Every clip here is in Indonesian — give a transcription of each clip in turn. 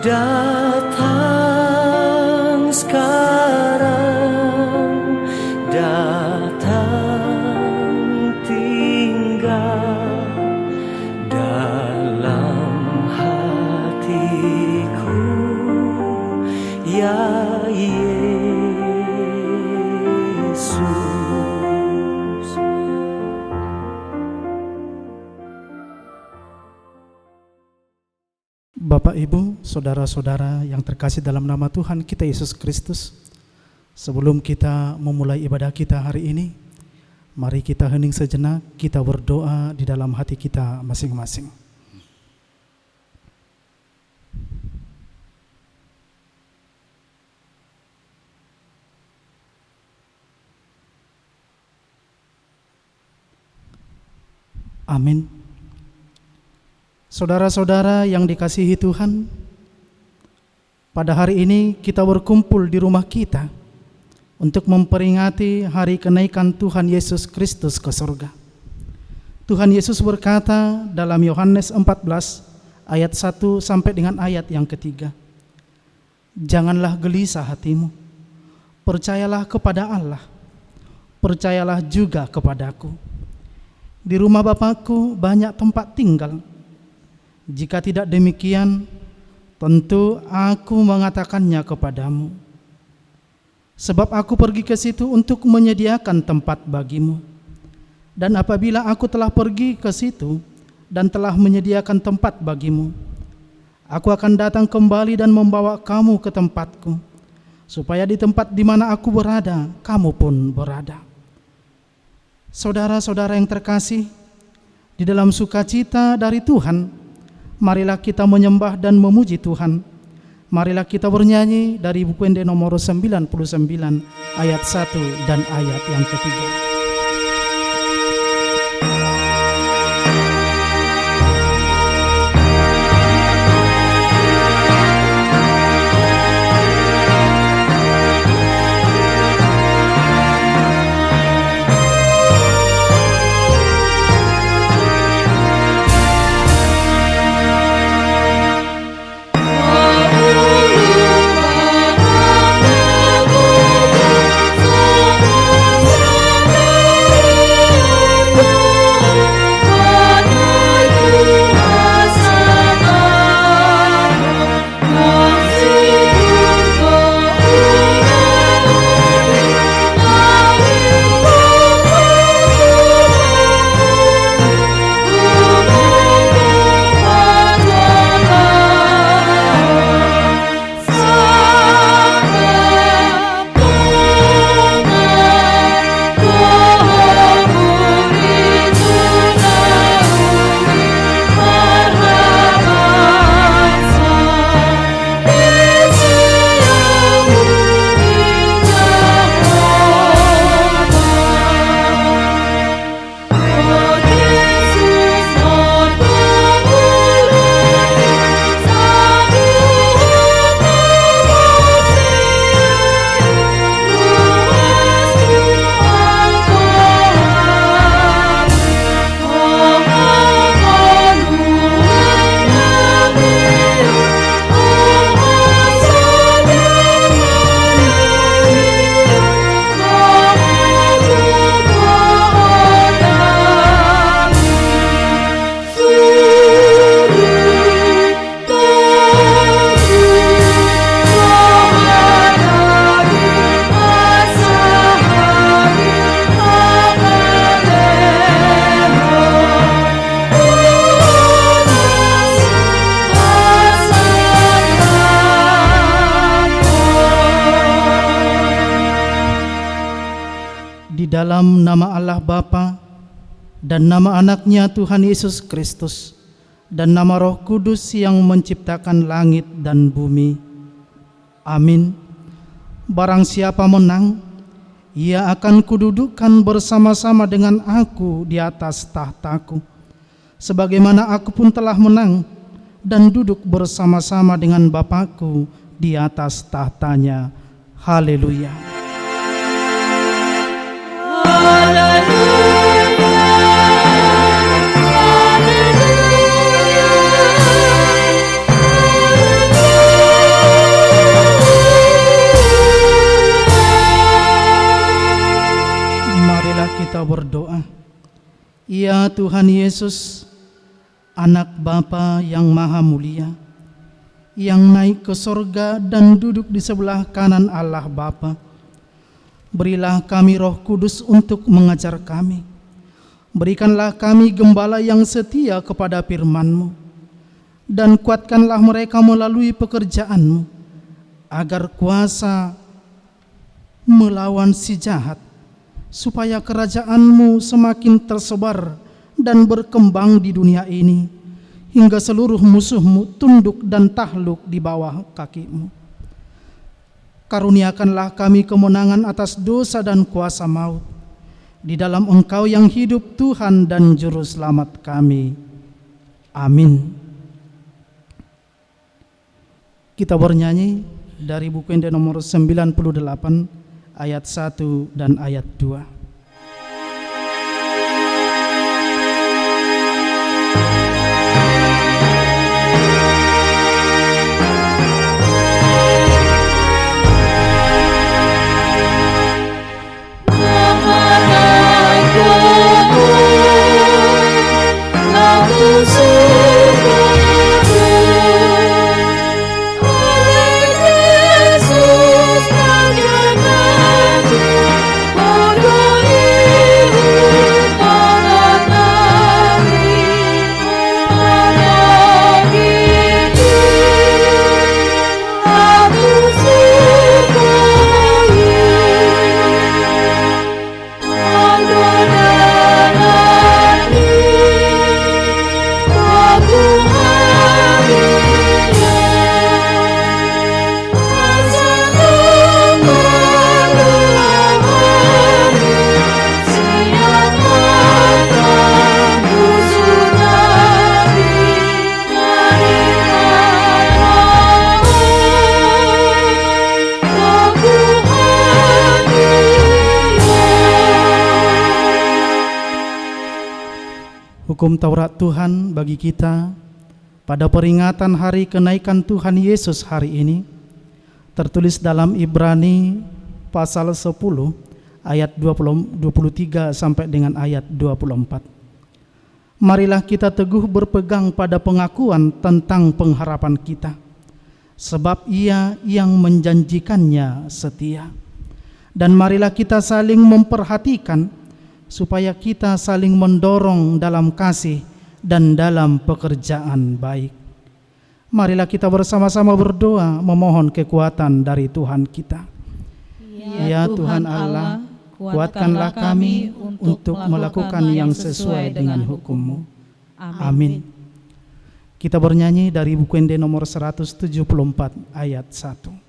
Datang sekarang, datang tinggal dalam hatiku, ya Yesus. Bapak, Ibu, saudara-saudara yang terkasih dalam nama Tuhan kita Yesus Kristus, sebelum kita memulai ibadah kita hari ini, mari kita hening sejenak, kita berdoa di dalam hati kita masing-masing. Amin. Saudara-saudara yang dikasihi Tuhan, pada hari ini kita berkumpul di rumah kita untuk memperingati hari kenaikan Tuhan Yesus Kristus ke surga. Tuhan Yesus berkata dalam Yohanes 14 ayat 1 sampai dengan ayat yang ketiga, "Janganlah gelisah hatimu, percayalah kepada Allah, percayalah juga kepadaku. Di rumah Bapakku banyak tempat tinggal. Jika tidak demikian, tentu aku mengatakannya kepadamu. Sebab aku pergi ke situ untuk menyediakan tempat bagimu. Dan apabila aku telah pergi ke situ dan telah menyediakan tempat bagimu, aku akan datang kembali dan membawa kamu ke tempatku, supaya di tempat di mana aku berada, kamu pun berada." Saudara-saudara yang terkasih, di dalam sukacita dari Tuhan, marilah kita menyembah dan memuji Tuhan. Marilah kita bernyanyi dari buku Ende nomor 99 ayat 1 dan ayat yang ketiga. Dalam nama Allah Bapa dan nama anaknya Tuhan Yesus Kristus dan nama Roh Kudus yang menciptakan langit dan bumi. Amin. Barang siapa menang, ia akan kududukkan bersama-sama dengan aku di atas tahtaku, sebagaimana aku pun telah menang dan duduk bersama-sama dengan Bapakku di atas tahtanya. Haleluya. Haleluya. Marilah kita berdoa. Ya Tuhan Yesus, Anak Bapa yang Maha Mulia, yang naik ke sorga dan duduk di sebelah kanan Allah Bapa, berilah kami Roh Kudus untuk mengajar kami. Berikanlah kami gembala yang setia kepada firman-Mu, dan kuatkanlah mereka melalui pekerjaan-Mu, agar kuasa melawan si jahat, supaya kerajaan-Mu semakin tersebar dan berkembang di dunia ini, hingga seluruh musuh-Mu tunduk dan takluk di bawah kaki-Mu. Karuniakanlah kami kemenangan atas dosa dan kuasa maut, di dalam Engkau yang hidup, Tuhan dan Juru Selamat kami. Amin. Kita bernyanyi dari buku Inde nomor 98, ayat 1 dan ayat 2. Hukum Taurat Tuhan bagi kita pada peringatan hari kenaikan Tuhan Yesus hari ini tertulis dalam Ibrani pasal 10 ayat 23 sampai dengan ayat 24. Marilah kita teguh berpegang pada pengakuan tentang pengharapan kita, sebab Ia yang menjanjikannya setia. Dan marilah kita saling memperhatikan supaya kita saling mendorong dalam kasih dan dalam pekerjaan baik. Marilah kita bersama-sama berdoa memohon kekuatan dari Tuhan kita. Ya Tuhan Allah, kuatkanlah kami untuk melakukan yang sesuai dengan hukum-Mu. Amin. Kita bernyanyi dari buku Inde nomor 174 ayat 1.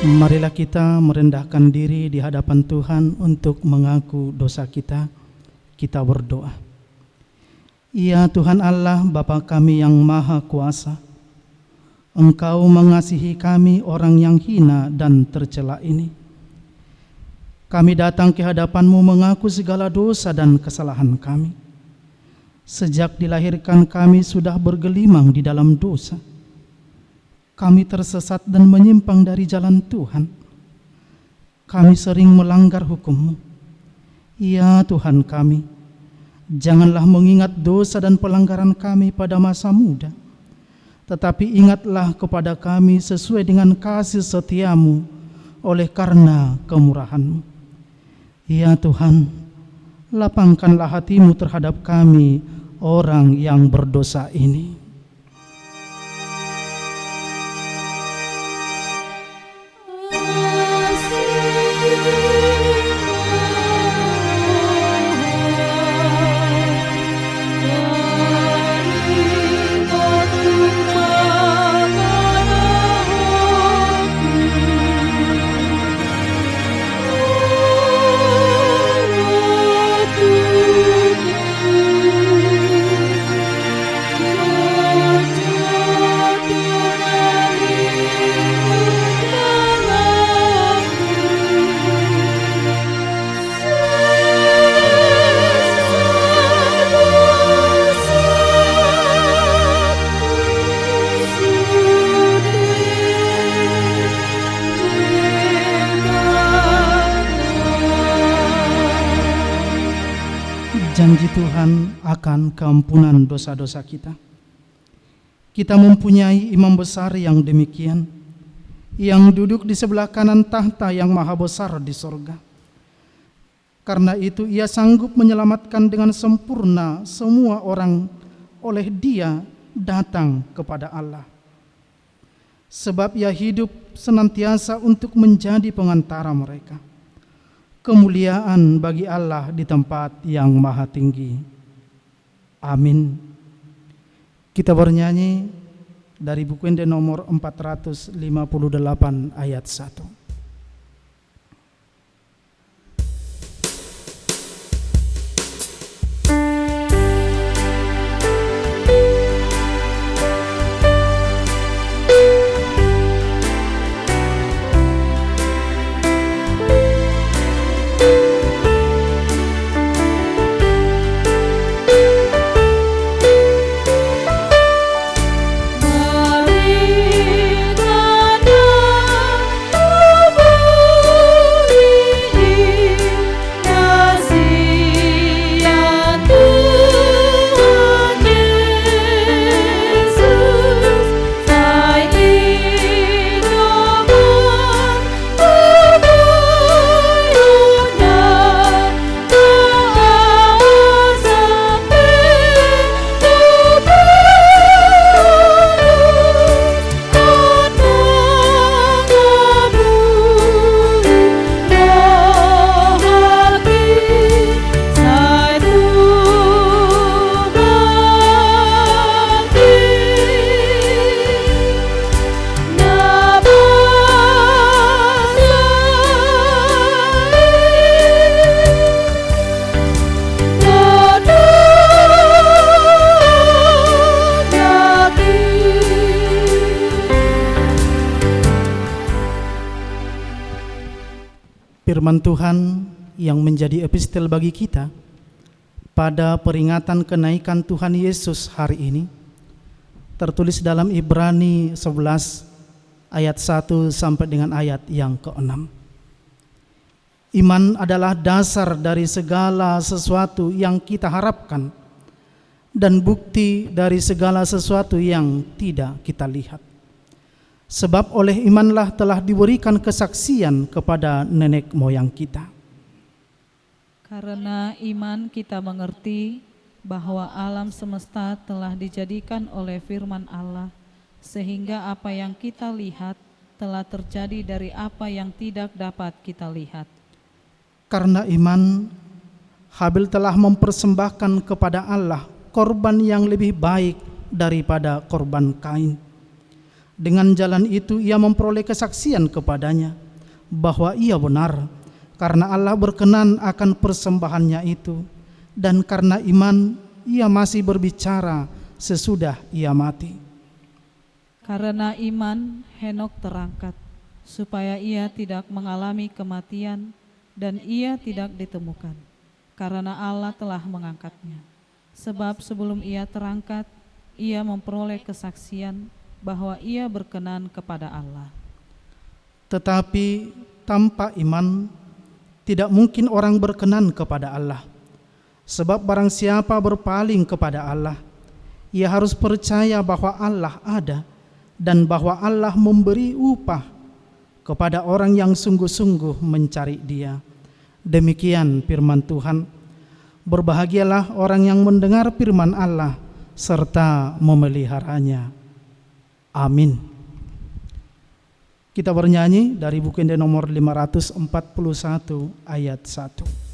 Marilah kita merendahkan diri di hadapan Tuhan untuk mengaku dosa kita. Kita berdoa. Ya Tuhan Allah, Bapa kami yang Maha Kuasa, Engkau mengasihi kami orang yang hina dan tercela ini. Kami datang ke hadapan-Mu mengaku segala dosa dan kesalahan kami. Sejak dilahirkan kami sudah bergelimang di dalam dosa. Kami tersesat dan menyimpang dari jalan Tuhan. Kami sering melanggar hukum-Mu. Ya Tuhan kami, janganlah mengingat dosa dan pelanggaran kami pada masa muda, tetapi ingatlah kepada kami sesuai dengan kasih setia-Mu oleh karena kemurahan-Mu. Ya Tuhan, lapangkanlah hati-Mu terhadap kami, orang yang berdosa ini. Janji Tuhan akan keampunan dosa-dosa kita. Kita mempunyai imam besar yang demikian, yang duduk di sebelah kanan tahta yang maha besar di sorga. Karena itu ia sanggup menyelamatkan dengan sempurna semua orang oleh Dia datang kepada Allah. Sebab ia hidup senantiasa untuk menjadi pengantara mereka. Kemuliaan bagi Allah di tempat yang maha tinggi. Amin. Kita bernyanyi dari buku Inde nomor 458 ayat 1. Firman Tuhan yang menjadi epistel bagi kita pada peringatan kenaikan Tuhan Yesus hari ini tertulis dalam Ibrani 11 ayat 1 sampai dengan ayat yang ke-6. Iman adalah dasar dari segala sesuatu yang kita harapkan dan bukti dari segala sesuatu yang tidak kita lihat. Sebab oleh imanlah telah diberikan kesaksian kepada nenek moyang kita. Karena iman kita mengerti bahwa alam semesta telah dijadikan oleh firman Allah, sehingga apa yang kita lihat telah terjadi dari apa yang tidak dapat kita lihat. Karena iman, Habil telah mempersembahkan kepada Allah korban yang lebih baik daripada korban Kain. Dengan jalan itu ia memperoleh kesaksian kepadanya bahwa ia benar, karena Allah berkenan akan persembahannya itu, dan karena iman ia masih berbicara sesudah ia mati. Karena iman Henok terangkat, supaya ia tidak mengalami kematian, dan ia tidak ditemukan, karena Allah telah mengangkatnya. Sebab sebelum ia terangkat, ia memperoleh kesaksian bahwa ia berkenan kepada Allah. Tetapi tanpa iman tidak mungkin orang berkenan kepada Allah. Sebab barang siapa berpaling kepada Allah, ia harus percaya bahwa Allah ada dan bahwa Allah memberi upah kepada orang yang sungguh-sungguh mencari Dia. Demikian firman Tuhan. Berbahagialah orang yang mendengar firman Allah serta memeliharanya. Amin. Kita bernyanyi dari buku Injil nomor 541 ayat 1.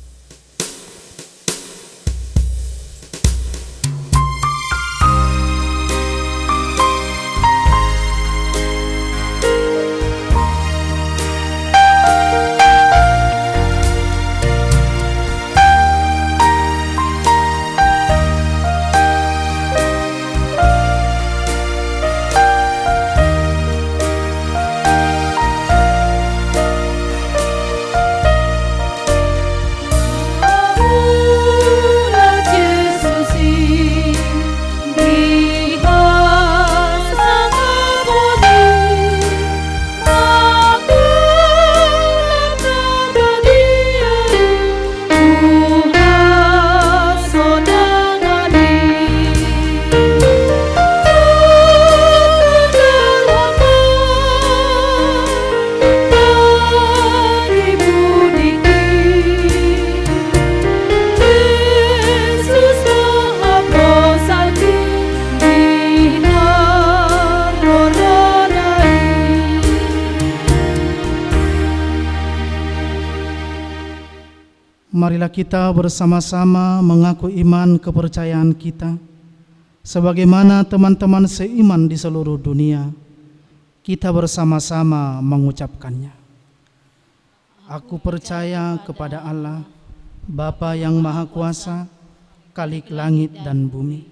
Marilah kita bersama-sama mengaku iman kepercayaan kita, sebagaimana teman-teman seiman di seluruh dunia. Kita bersama-sama mengucapkannya. Aku percaya kepada Allah, Bapa yang Maha Kuasa, Khalik langit dan bumi.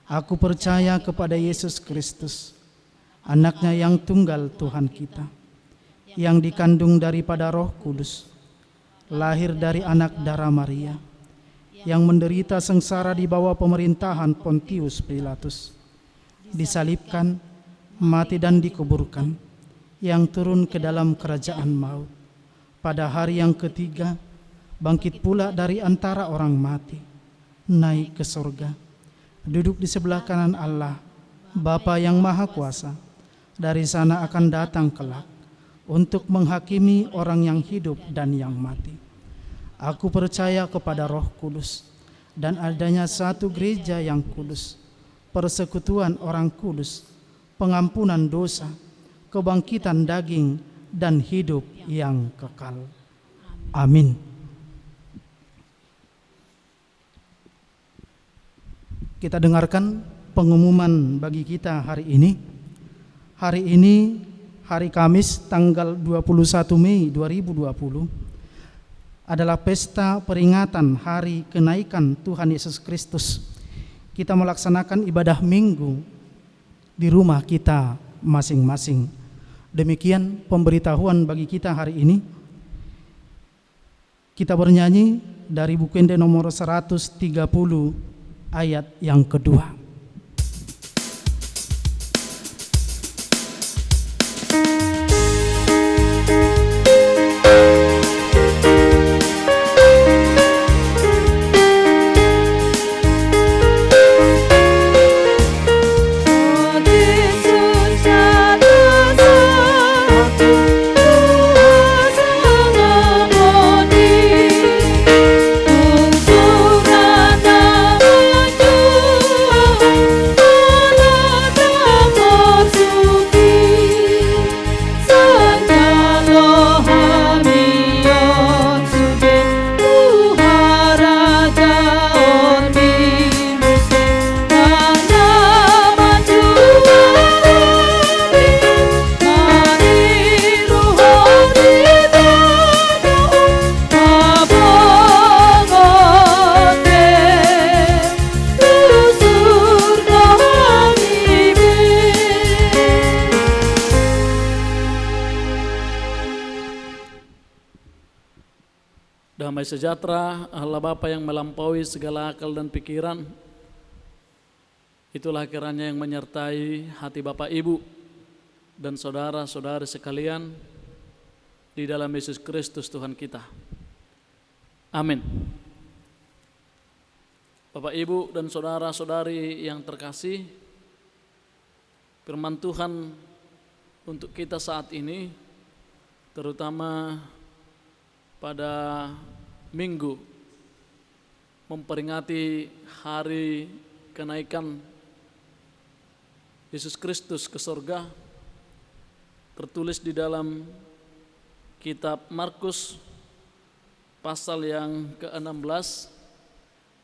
Aku percaya kepada Yesus Kristus, Anaknya yang tunggal Tuhan kita, yang dikandung daripada Roh Kudus, lahir dari anak darah Maria, yang menderita sengsara di bawah pemerintahan Pontius Pilatus, disalibkan, mati dan dikuburkan, yang turun ke dalam kerajaan maut. Pada hari yang ketiga, bangkit pula dari antara orang mati, naik ke surga, duduk di sebelah kanan Allah, Bapa yang Maha Kuasa. Dari sana akan datang kelak untuk menghakimi orang yang hidup dan yang mati. Aku percaya kepada Roh Kudus dan adanya satu gereja yang kudus, persekutuan orang kudus, pengampunan dosa, kebangkitan daging, dan hidup yang kekal. Amin. Kita dengarkan pengumuman bagi kita hari ini. Hari ini hari Kamis tanggal 21 Mei 2020 adalah pesta peringatan hari kenaikan Tuhan Yesus Kristus. Kita melaksanakan ibadah minggu di rumah kita masing-masing. Demikian pemberitahuan bagi kita hari ini. Kita bernyanyi dari buku Injil nomor 130 ayat yang kedua. Damai sejahtera Allah Bapa yang melampaui segala akal dan pikiran, itulah kiranya yang menyertai hati Bapak Ibu dan saudara-saudari sekalian di dalam Yesus Kristus Tuhan kita. Amin. Bapak Ibu dan saudara-saudari yang terkasih, firman Tuhan untuk kita saat ini, terutama pada Minggu memperingati hari kenaikan Yesus Kristus ke surga, tertulis di dalam kitab Markus pasal yang ke-16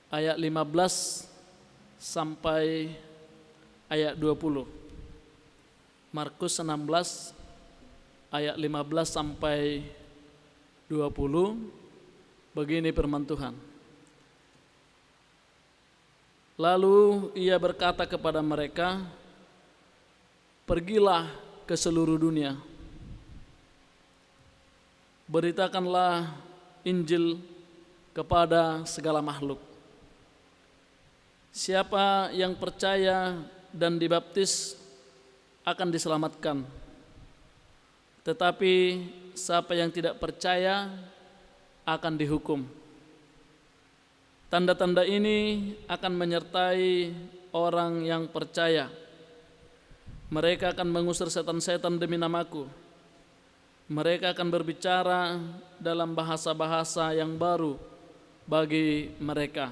ayat 15 sampai ayat 20. Markus 16 ayat 15 sampai 20, begini firman Tuhan. Lalu ia berkata kepada mereka, pergilah ke seluruh dunia, beritakanlah Injil kepada segala makhluk. Siapa yang percaya dan dibaptis akan diselamatkan, tetapi siapa yang tidak percaya akan dihukum. Tanda-tanda ini akan menyertai orang yang percaya. Mereka akan mengusir setan-setan demi namaku. Mereka akan berbicara dalam bahasa-bahasa yang baru bagi mereka.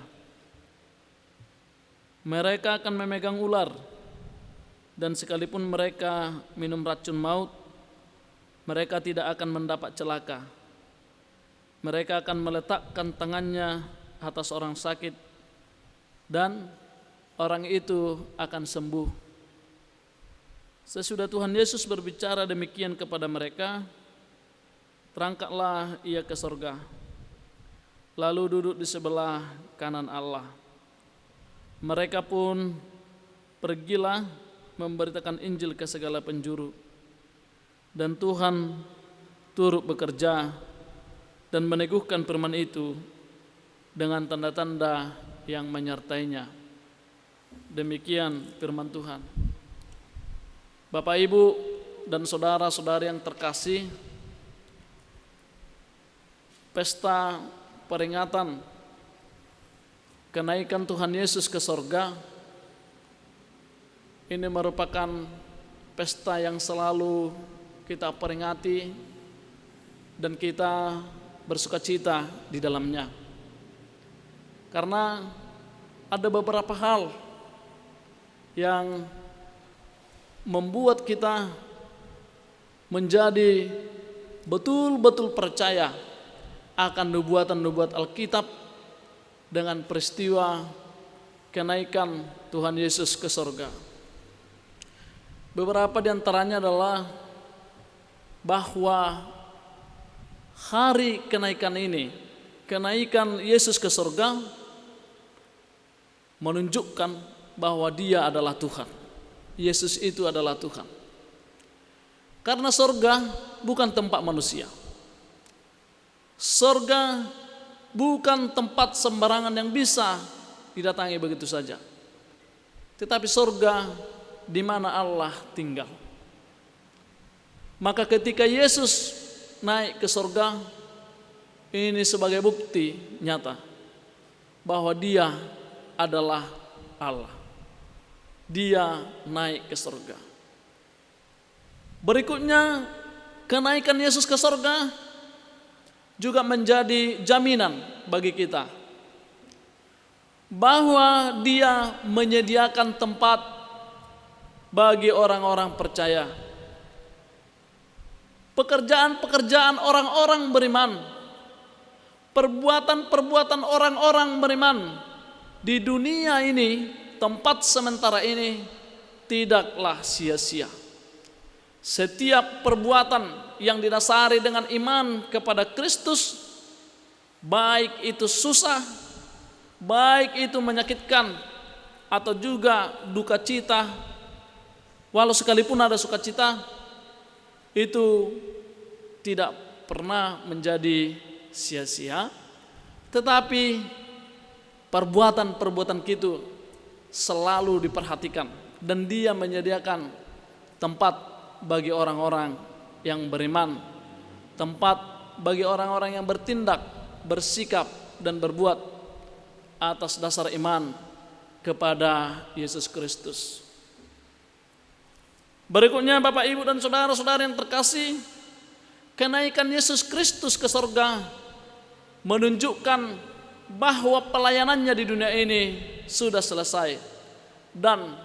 Mereka akan memegang ular, dan sekalipun mereka minum racun maut, mereka tidak akan mendapat celaka. Mereka akan meletakkan tangannya atas orang sakit, dan orang itu akan sembuh. Sesudah Tuhan Yesus berbicara demikian kepada mereka, terangkatlah ia ke surga, lalu duduk di sebelah kanan Allah. Mereka pun pergilah memberitakan Injil ke segala penjuru. Dan Tuhan turut bekerja dan meneguhkan firman itu dengan tanda-tanda yang menyertainya. Demikian firman Tuhan. Bapak, Ibu, dan saudara-saudari yang terkasih, pesta peringatan kenaikan Tuhan Yesus ke surga ini merupakan pesta yang selalu kita peringati dan kita bersukacita di dalamnya. Karena ada beberapa hal yang membuat kita menjadi betul-betul percaya akan nubuatan-nubuat Alkitab dengan peristiwa kenaikan Tuhan Yesus ke surga. Beberapa di antaranya adalah bahwa hari kenaikan ini, kenaikan Yesus ke surga, menunjukkan bahwa Dia adalah Tuhan. Yesus itu adalah Tuhan. Karena surga bukan tempat manusia. Surga bukan tempat sembarangan yang bisa didatangi begitu saja. Tetapi surga di mana Allah tinggal. Maka ketika Yesus naik ke surga, ini sebagai bukti nyata bahwa Dia adalah Allah. Dia naik ke surga. Berikutnya, kenaikan Yesus ke surga juga menjadi jaminan bagi kita bahwa Dia menyediakan tempat bagi orang-orang percaya. Pekerjaan-pekerjaan orang-orang beriman, perbuatan-perbuatan orang-orang beriman di dunia ini, tempat sementara ini, tidaklah sia-sia. Setiap perbuatan yang didasari dengan iman kepada Kristus, baik itu susah, baik itu menyakitkan, atau juga duka cita, walau sekalipun ada sukacita, itu tidak pernah menjadi sia-sia Tetapi perbuatan-perbuatan kita selalu diperhatikan, dan Dia menyediakan tempat bagi orang-orang yang beriman, tempat bagi orang-orang yang bertindak, bersikap dan berbuat atas dasar iman kepada Yesus Kristus. Berikutnya Bapak, Ibu dan saudara-saudara yang terkasih, kenaikan Yesus Kristus ke surga menunjukkan bahwa pelayanannya di dunia ini sudah selesai dan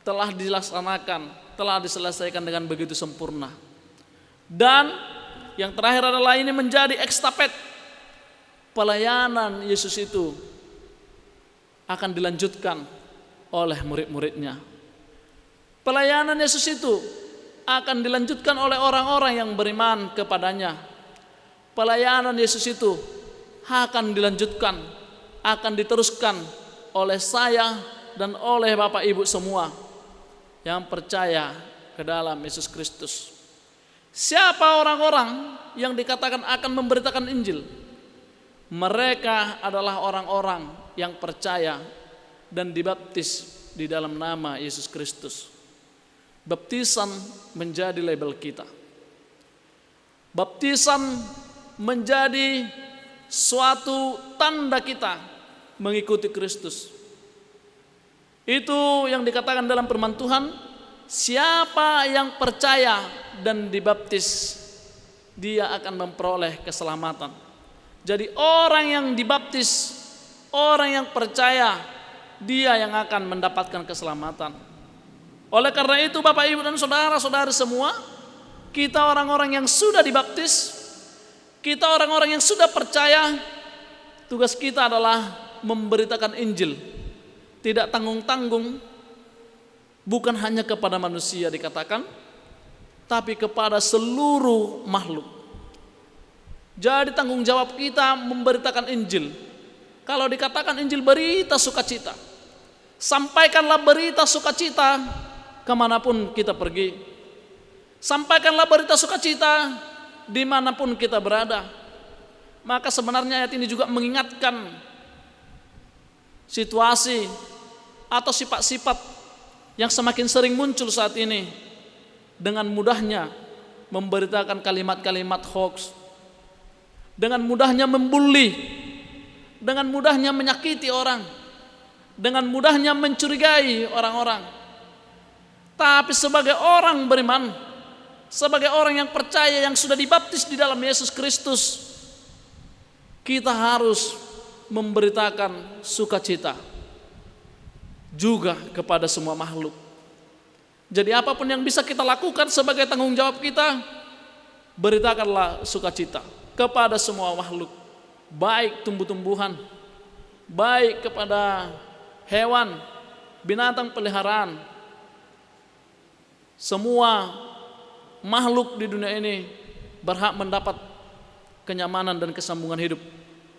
telah diselesaikan dengan begitu sempurna. Dan yang terakhir adalah ini menjadi ekstafet. Pelayanan Yesus itu akan dilanjutkan oleh murid-muridnya. Pelayanan Yesus itu akan dilanjutkan oleh orang-orang yang beriman kepadanya. Pelayanan Yesus itu akan dilanjutkan, akan diteruskan oleh saya dan oleh Bapak Ibu semua yang percaya ke dalam Yesus Kristus. Siapa orang-orang yang dikatakan akan memberitakan Injil? Mereka adalah orang-orang yang percaya dan dibaptis di dalam nama Yesus Kristus. Baptisan menjadi label kita. Baptisan menjadi suatu tanda kita mengikuti Kristus. Itu yang dikatakan dalam firman Tuhan, siapa yang percaya dan dibaptis, dia akan memperoleh keselamatan. Jadi orang yang dibaptis, orang yang percaya, dia yang akan mendapatkan keselamatan. Oleh karena itu Bapak, Ibu dan saudara-saudari semua, kita orang-orang yang sudah dibaptis, kita orang-orang yang sudah percaya, tugas kita adalah memberitakan Injil. Tidak tanggung-tanggung, bukan hanya kepada manusia dikatakan, tapi kepada seluruh makhluk. Jadi tanggung jawab kita memberitakan Injil. Kalau dikatakan Injil berita sukacita, sampaikanlah berita sukacita kemanapun kita pergi. Sampaikanlah berita sukacita dimanapun kita berada. Maka sebenarnya ayat ini juga mengingatkan situasi atau sifat-sifat yang semakin sering muncul saat ini, dengan mudahnya memberitakan kalimat-kalimat hoax, dengan mudahnya membuli, dengan mudahnya menyakiti orang, dengan mudahnya mencurigai orang-orang. Tapi sebagai orang beriman, sebagai orang yang percaya, yang sudah dibaptis di dalam Yesus Kristus, kita harus memberitakan sukacita juga kepada semua makhluk. Jadi apapun yang bisa kita lakukan sebagai tanggung jawab kita, beritakanlah sukacita kepada semua makhluk, baik tumbuh-tumbuhan, baik kepada hewan, binatang peliharaan. Semua makhluk di dunia ini berhak mendapat kenyamanan dan kesambungan hidup.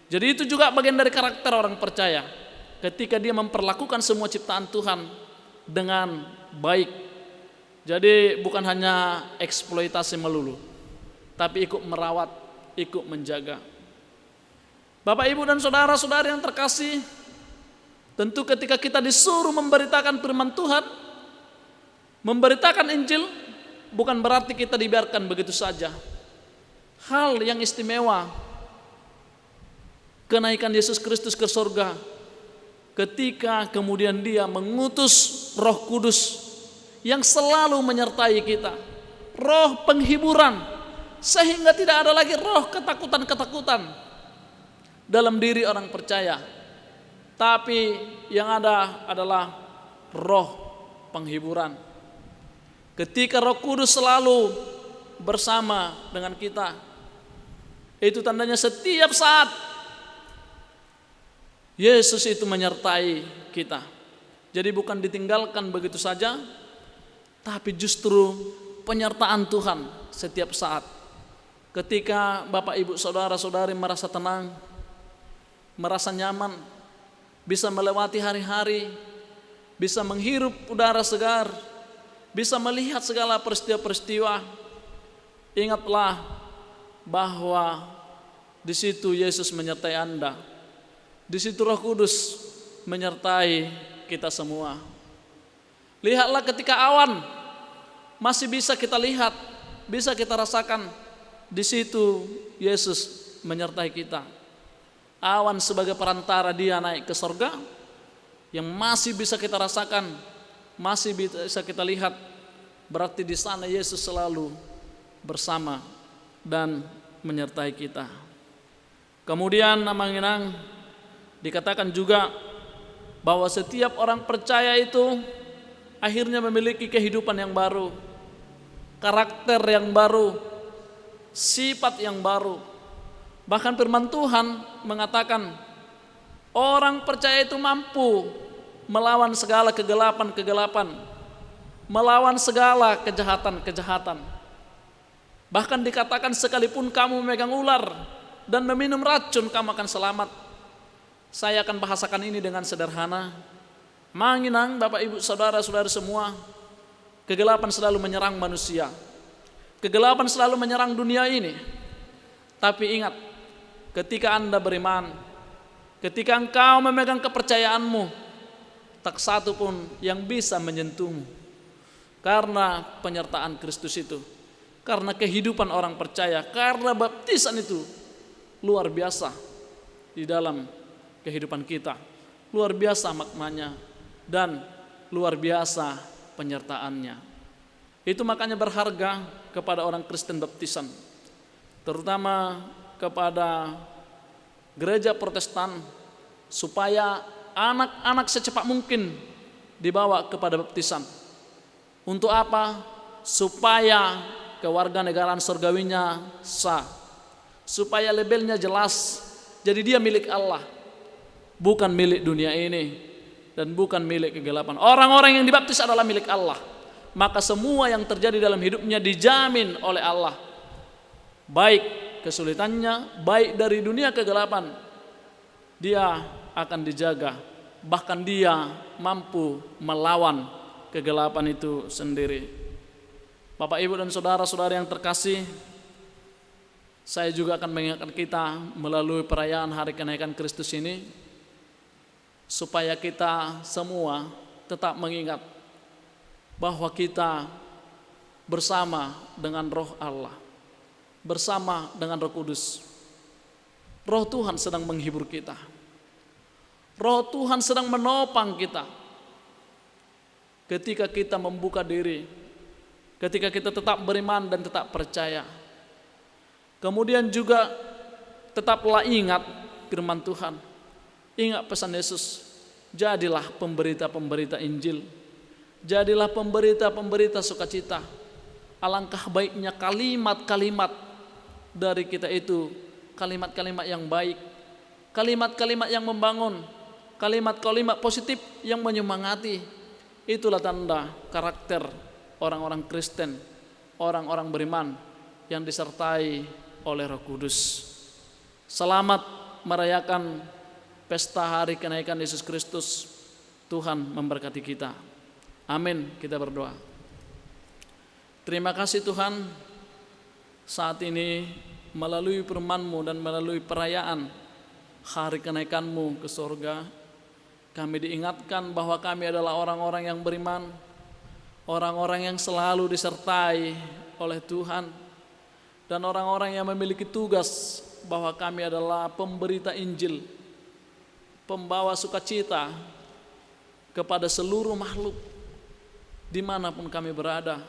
Jadi itu juga bagian dari karakter orang percaya, ketika dia memperlakukan semua ciptaan Tuhan dengan baik. Jadi bukan hanya eksploitasi melulu, tapi ikut merawat, ikut menjaga. Bapak, Ibu dan saudara-saudari yang terkasih, tentu ketika kita disuruh memberitakan firman Tuhan, memberitakan Injil, bukan berarti kita dibiarkan begitu saja. Hal yang istimewa, kenaikan Yesus Kristus ke surga, ketika kemudian Dia mengutus Roh Kudus yang selalu menyertai kita, roh penghiburan, sehingga tidak ada lagi roh ketakutan-ketakutan dalam diri orang percaya, tapi yang ada adalah roh penghiburan. Ketika Roh Kudus selalu bersama dengan kita, itu tandanya setiap saat Yesus itu menyertai kita. Jadi bukan ditinggalkan begitu saja, tapi justru penyertaan Tuhan setiap saat. Ketika Bapak, Ibu, saudara-saudari merasa tenang, merasa nyaman, bisa melewati hari-hari, bisa menghirup udara segar, bisa melihat segala peristiwa-peristiwa, ingatlah bahwa Di situ Yesus menyertai Anda. Di situ Roh Kudus menyertai kita semua. Lihatlah ketika awan masih bisa kita lihat, bisa kita rasakan. Di situ Yesus menyertai kita. Awan sebagai perantara dia naik ke sorga, yang masih bisa kita rasakan, masih bisa kita lihat. Berarti di sana Yesus selalu bersama dan menyertai kita. Kemudian Manginang dikatakan juga bahwa setiap orang percaya itu akhirnya memiliki kehidupan yang baru, karakter yang baru, sifat yang baru. Bahkan firman Tuhan mengatakan orang percaya itu mampu melawan segala kegelapan-kegelapan, melawan segala kejahatan-kejahatan. Bahkan dikatakan sekalipun kamu memegang ular dan meminum racun, kamu akan selamat. Saya akan bahasakan ini dengan sederhana. Manginang, Bapak Ibu Saudara-saudara semua, kegelapan selalu menyerang manusia. Kegelapan selalu menyerang dunia ini. Tapi ingat, ketika Anda beriman, ketika engkau memegang kepercayaanmu, tak satu pun yang bisa menyentuhmu. Karena penyertaan Kristus itu, karena kehidupan orang percaya, karena baptisan itu luar biasa di dalam kehidupan kita, luar biasa maknanya dan luar biasa penyertaannya. Itu makanya berharga kepada orang Kristen baptisan, terutama kepada gereja Protestan, supaya anak-anak secepat mungkin dibawa kepada baptisan. Untuk apa? Supaya kewarganegaraan surgawinya sah, supaya labelnya jelas. Jadi dia milik Allah, bukan milik dunia ini dan bukan milik kegelapan. Orang-orang yang dibaptis adalah milik Allah, maka semua yang terjadi dalam hidupnya dijamin oleh Allah, baik kesulitannya, baik dari dunia kegelapan, dia akan dijaga. Bahkan dia mampu melawan kegelapan itu sendiri. Bapak, Ibu, dan saudara-saudara yang terkasih, saya juga akan mengingatkan kita melalui perayaan Hari Kenaikan Kristus ini, supaya kita semua tetap mengingat bahwa kita bersama dengan Roh Allah, bersama dengan Roh Kudus. Roh Tuhan sedang menghibur kita. Roh Tuhan sedang menopang kita. Ketika kita membuka diri, ketika kita tetap beriman dan tetap percaya. Kemudian juga tetaplah ingat firman Tuhan. Ingat pesan Yesus. Jadilah pemberita-pemberita Injil. Jadilah pemberita-pemberita sukacita. Alangkah baiknya kalimat-kalimat dari kita itu, kalimat-kalimat yang baik, kalimat-kalimat yang membangun, kalimat-kalimat positif yang menyemangati. Itulah tanda karakter orang-orang Kristen, orang-orang beriman yang disertai oleh Roh Kudus. Selamat merayakan pesta Hari Kenaikan Yesus Kristus. Tuhan memberkati kita. Amin. Kita berdoa. Terima kasih Tuhan, saat ini melalui firman-Mu dan melalui perayaan Hari Kenaikan-Mu ke surga, kami diingatkan bahwa kami adalah orang-orang yang beriman, orang-orang yang selalu disertai oleh Tuhan, dan orang-orang yang memiliki tugas bahwa kami adalah pemberita Injil, pembawa sukacita kepada seluruh makhluk, dimanapun kami berada,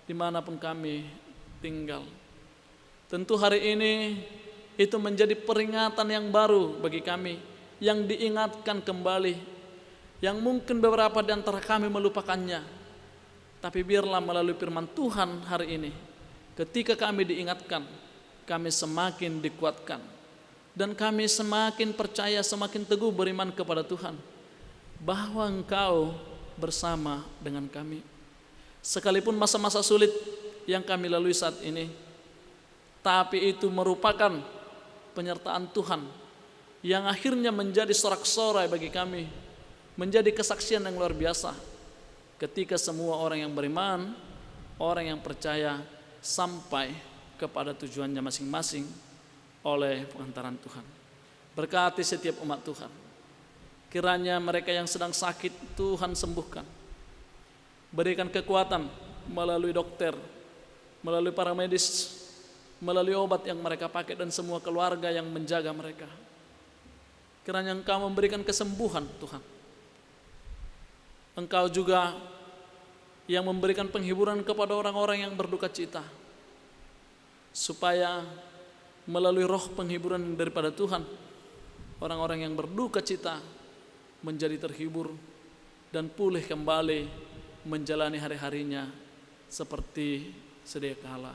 dimanapun kami tinggal. Tentu hari ini itu menjadi peringatan yang baru bagi kami, yang diingatkan kembali, yang mungkin beberapa di antara kami melupakannya. Tapi biarlah melalui firman Tuhan hari ini, ketika kami diingatkan, kami semakin dikuatkan, dan kami semakin percaya, semakin teguh beriman kepada Tuhan, bahwa Engkau bersama dengan kami. Sekalipun masa-masa sulit yang kami lalui saat ini, tapi itu merupakan penyertaan Tuhan yang akhirnya menjadi sorak-sorai bagi kami, menjadi kesaksian yang luar biasa ketika semua orang yang beriman, orang yang percaya sampai kepada tujuannya masing-masing, oleh pengantaran Tuhan. Berkati setiap umat Tuhan. Kiranya mereka yang sedang sakit Tuhan sembuhkan. Berikan kekuatan melalui dokter, melalui para medis, melalui obat yang mereka pakai dan semua keluarga yang menjaga mereka. Kiranya Engkau memberikan kesembuhan Tuhan. Engkau juga yang memberikan penghiburan kepada orang-orang yang berduka cita, supaya melalui roh penghiburan daripada Tuhan, orang-orang yang berduka cita menjadi terhibur dan pulih kembali menjalani hari-harinya seperti sedia kala.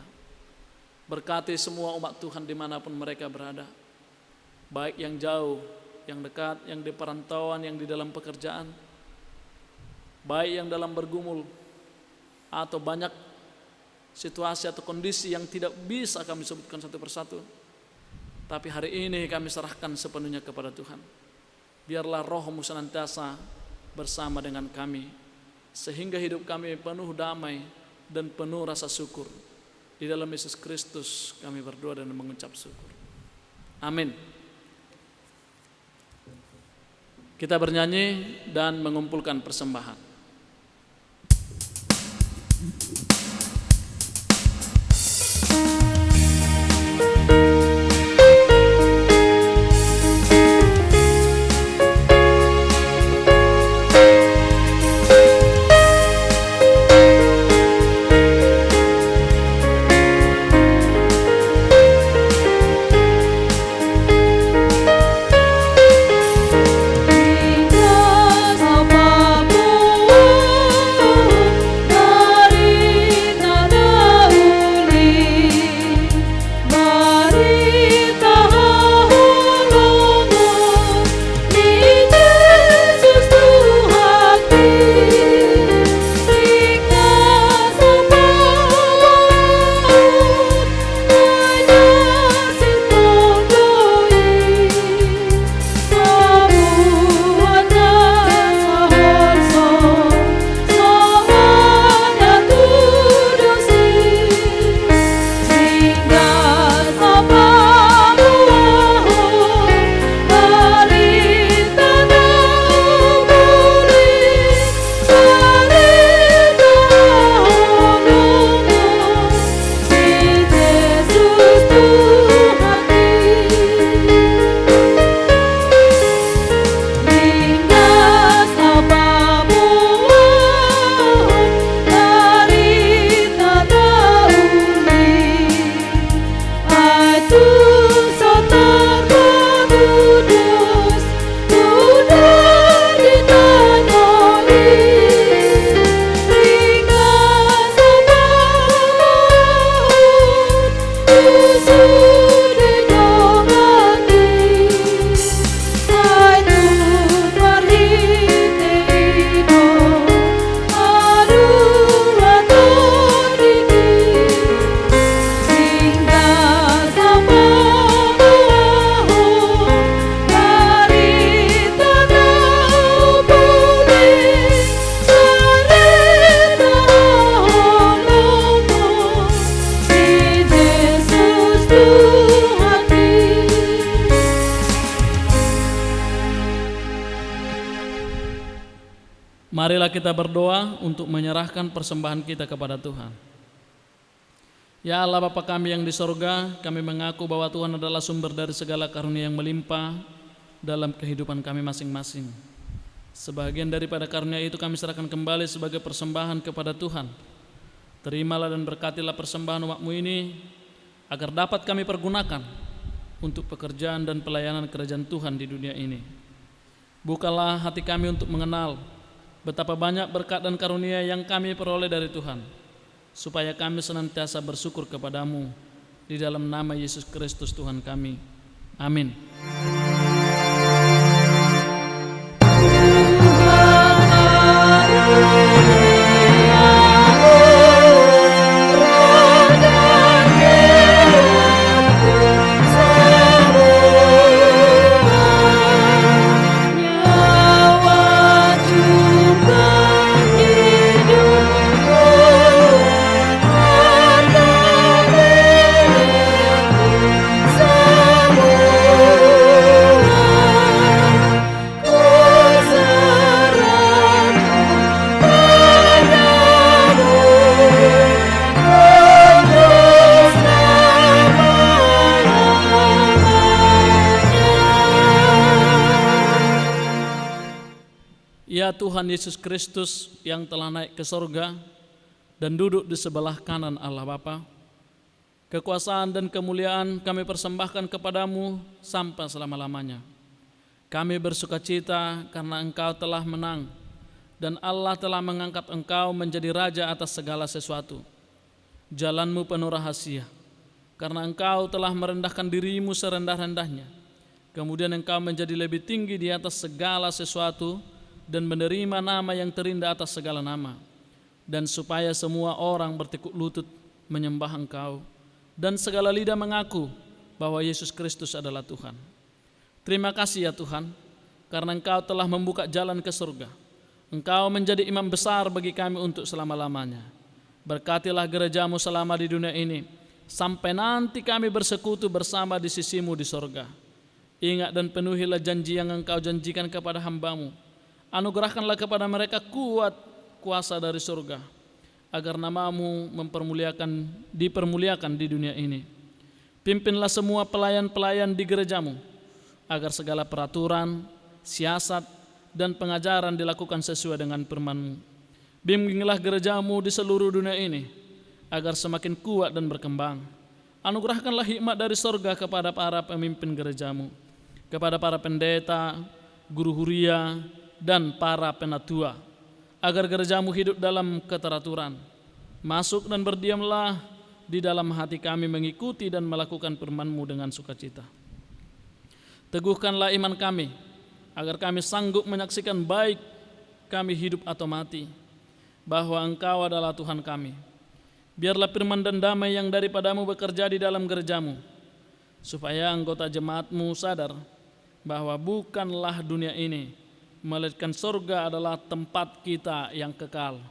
Berkati semua umat Tuhan dimanapun mereka berada, baik yang jauh, yang dekat, yang di perantauan, yang di dalam pekerjaan, baik yang dalam bergumul atau banyak situasi atau kondisi yang tidak bisa kami sebutkan satu persatu. Tapi hari ini kami serahkan sepenuhnya kepada Tuhan. Biarlah Roh-Mu senantiasa bersama dengan kami, sehingga hidup kami penuh damai dan penuh rasa syukur. Di dalam Yesus Kristus kami berdoa dan mengucap syukur. Amin. Kita bernyanyi dan mengumpulkan persembahan. Marilah kita berdoa untuk menyerahkan persembahan kita kepada Tuhan. Ya Allah Bapa kami yang di sorga, kami mengaku bahwa Tuhan adalah sumber dari segala karunia yang melimpah dalam kehidupan kami masing-masing. Sebagian daripada karunia itu kami serahkan kembali sebagai persembahan kepada Tuhan. Terimalah dan berkatilah persembahan umat-Mu ini, agar dapat kami pergunakan untuk pekerjaan dan pelayanan kerajaan Tuhan di dunia ini. Bukalah hati kami untuk mengenal betapa banyak berkat dan karunia yang kami peroleh dari Tuhan, supaya kami senantiasa bersyukur kepadamu di dalam nama Yesus Kristus Tuhan kami. Amin. Sa Ya Tuhan Yesus Kristus yang telah naik ke sorga dan duduk di sebelah kanan Allah Bapa, kekuasaan dan kemuliaan kami persembahkan kepadamu sampai selama-lamanya. Kami bersukacita karena Engkau telah menang dan Allah telah mengangkat Engkau menjadi Raja atas segala sesuatu. Jalanmu penuh rahasia, karena Engkau telah merendahkan dirimu serendah-rendahnya. Kemudian Engkau menjadi lebih tinggi di atas segala sesuatu dan menerima nama yang terindah atas segala nama. Dan supaya semua orang bertekuk lutut menyembah Engkau dan segala lidah mengaku bahwa Yesus Kristus adalah Tuhan. Terima kasih ya Tuhan, karena Engkau telah membuka jalan ke surga. Engkau menjadi imam besar bagi kami untuk selama-lamanya. Berkatilah gerejamu selama di dunia ini, sampai nanti kami bersekutu bersama di sisimu di sorga. Ingat dan penuhilah janji yang Engkau janjikan kepada hamba-Mu. Anugerahkanlah kepada mereka kuasa dari surga, agar nama-Mu dipermuliakan di dunia ini. Pimpinlah semua pelayan-pelayan di gerejamu, agar segala peraturan, siasat, dan pengajaran dilakukan sesuai dengan firman-Mu. Bimbinglah gerejamu di seluruh dunia ini, agar semakin kuat dan berkembang. Anugerahkanlah hikmat dari sorga kepada para pemimpin gerejamu, kepada para pendeta, guru huria, dan para penatua, agar gerejamu hidup dalam keteraturan. Masuk dan berdiamlah di dalam hati kami mengikuti dan melakukan firman-Mu dengan sukacita. Teguhkanlah iman kami, agar kami sanggup menyaksikan baik kami hidup atau mati, bahwa Engkau adalah Tuhan kami. Biarlah firman dan damai yang daripada-Mu bekerja di dalam gerejamu, supaya anggota jemaat-Mu sadar bahwa bukanlah dunia ini, melainkan surga adalah tempat kita yang kekal.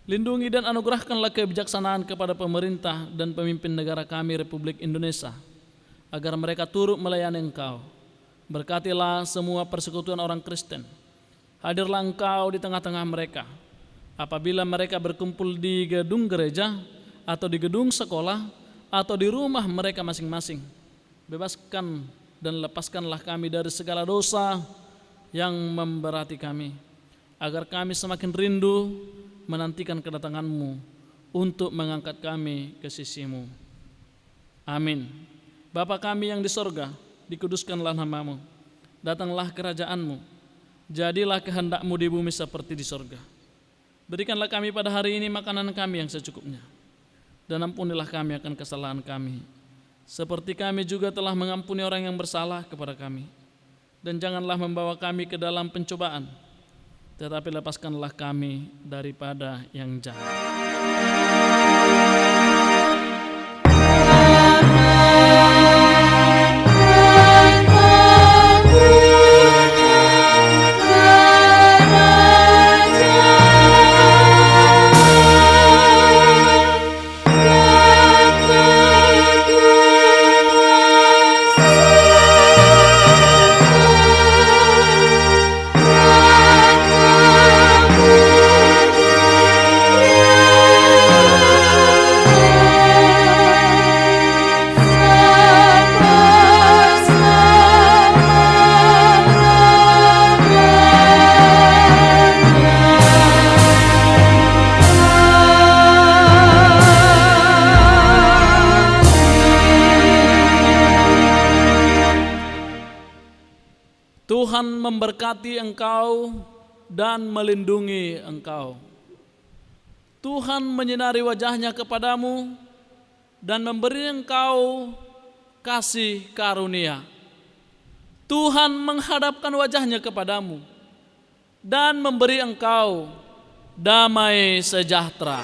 Lindungi dan anugerahkanlah kebijaksanaan kepada pemerintah dan pemimpin negara kami Republik Indonesia, agar mereka turut melayani Engkau. Berkatilah semua persekutuan orang Kristen. Hadirlah Engkau di tengah-tengah mereka. Apabila mereka berkumpul di gedung gereja, atau di gedung sekolah, atau di rumah mereka masing-masing. Bebaskan dan lepaskanlah kami dari segala dosa yang memberati kami, agar kami semakin rindu menantikan kedatangan-Mu untuk mengangkat kami ke sisi-Mu. Amin. Bapa kami yang di sorga, dikuduskanlah nama-Mu, datanglah kerajaan-Mu, jadilah kehendak-Mu di bumi seperti di sorga. Berikanlah kami pada hari ini makanan kami yang secukupnya, dan ampunilah kami akan kesalahan kami, seperti kami juga telah mengampuni orang yang bersalah kepada kami. Dan janganlah membawa kami ke dalam pencobaan, tetapi lepaskanlah kami daripada yang jahat. Tuhan memberkati engkau dan melindungi engkau. Tuhan menyinari wajahnya kepadamu dan memberi engkau kasih karunia. Tuhan menghadapkan wajahnya kepadamu dan memberi engkau damai sejahtera.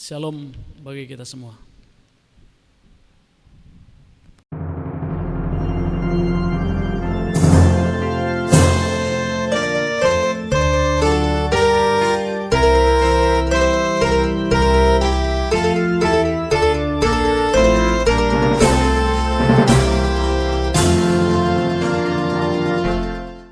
Shalom bagi kita semua.